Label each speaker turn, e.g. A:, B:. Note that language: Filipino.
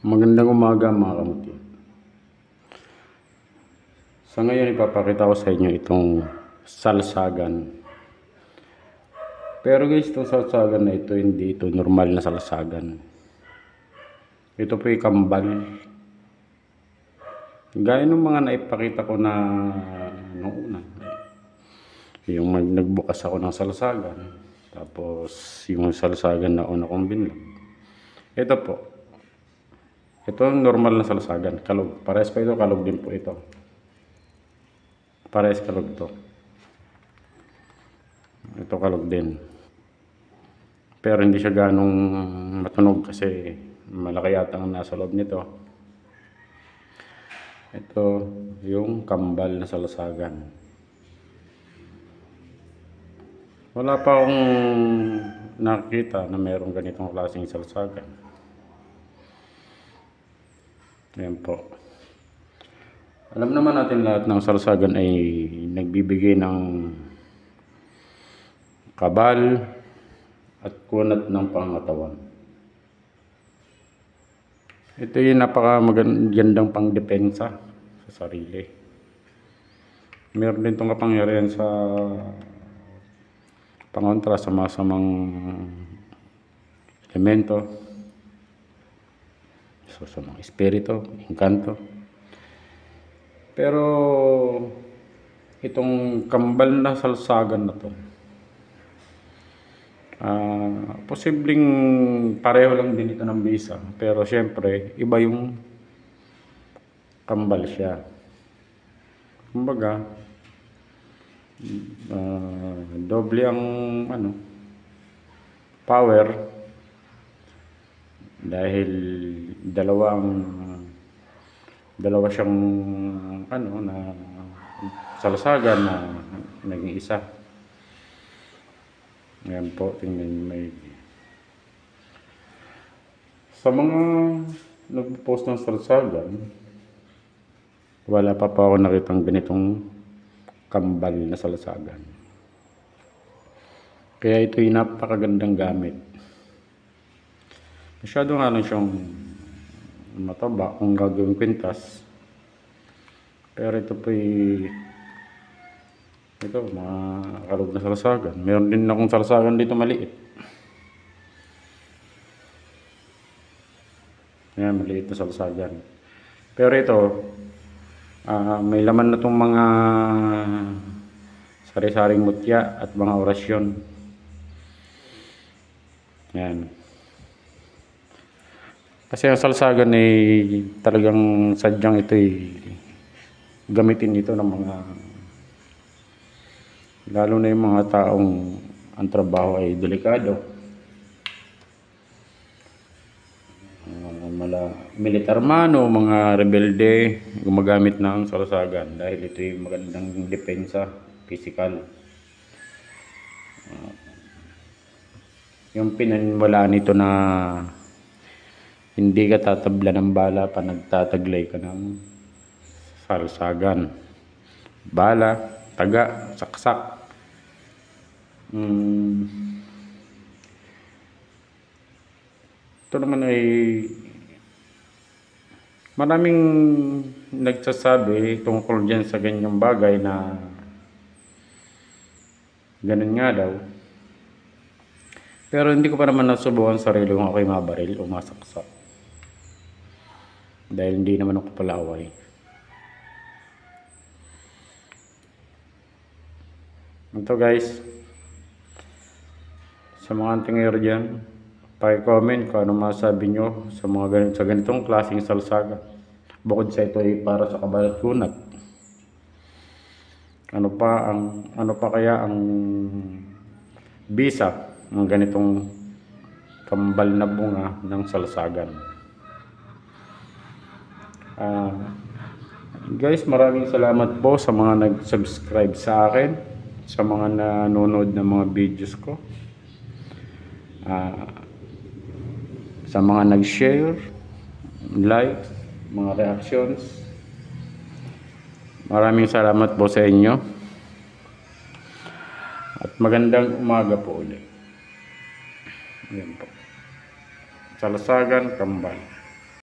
A: Magandang umaga mga kamuti. Sa ngayon ipapakita ko sa inyo itong salsagan. Pero guys, itong salsagan na ito hindi ito normal na salsagan. Ito po ay kambal. Gaya ng mga naipakita ko na noong una. Yung nagbukas ako ng salsagan. Tapos yung salsagan na una kong binlog. Ito po. Ito ang normal na salsagan, kalog. Parehas pa ito, kalog din po ito. Parehas kalog ito. Ito kalog din. Pero hindi siya ganong matunog kasi malaki yata ang nasa loob nito. Ito yung kambal na salsagan. Wala pa akong nakita na mayroong ganitong klaseng salsagan. Ayan po. Alam naman natin lahat ng salsagan ay nagbibigay ng kabal at kunat ng pangatawan. Ito yung napakamagandang pangdepensa sa sarili. Meron din itong kapangyarihan sa pangontra sa masamang elemento. So, sa mga espiritu, engkanto. Pero itong kambal na salsagan na to, posibleng pareho lang din ito ng bisa. Pero syempre, iba yung kambal siya. Kumbaga, doble ang power. Dahil dalawa siyang na salsagan na naging isa. Ayan po, tingnan may sa mga nagpo-post ng salsagan, wala pa ako nakitang ganitong kambal na salsagan. Kaya ito'y napakagandang gamit. Masyado nga lang siyang mataba kung gagawin kwintas. Pero ito po ito mga kalog na salsagan. Meron din akong salsagan dito maliit. Ayan, maliit na salsagan. Pero ito, may laman na itong mga sari-saring mutya at mga orasyon. Ayan. Kasi ang salsagan ay talagang sadyang ito gamitin ito ng mga, lalo na yung mga taong ang trabaho ay delikado. Militar man o mga rebelde gumagamit ng salsagan dahil ito ay magandang depensa, physical. Yung pinanwala nito na hindi ka tatabla ng bala pa nagtataglay ka ng salsagan. Bala, taga, saksak. Ito naman ay maraming nagsasabi tungkol dyan sa ganyang bagay na ganun nga daw. Pero hindi ko pa naman nasubukan sarili kung ako'y mabaril o masaksak. Dahil hindi naman ako palaway. Ito guys, sa mga antingero dyan, paki-comment kung ano masabi nyo sa mga ganitong klaseng salsagan. Bukod sa ito ay para sa kabal at kunat. Ano pa kaya ang bisa ng ganitong kambal na bunga ng salsagan? Guys, maraming salamat po sa mga nag-subscribe sa akin, sa mga nanonood ng mga videos ko, sa mga nag-share, like, mga reactions. Maraming salamat po sa inyo at magandang umaga po ulit. Ayan po. Salsagan, kambal.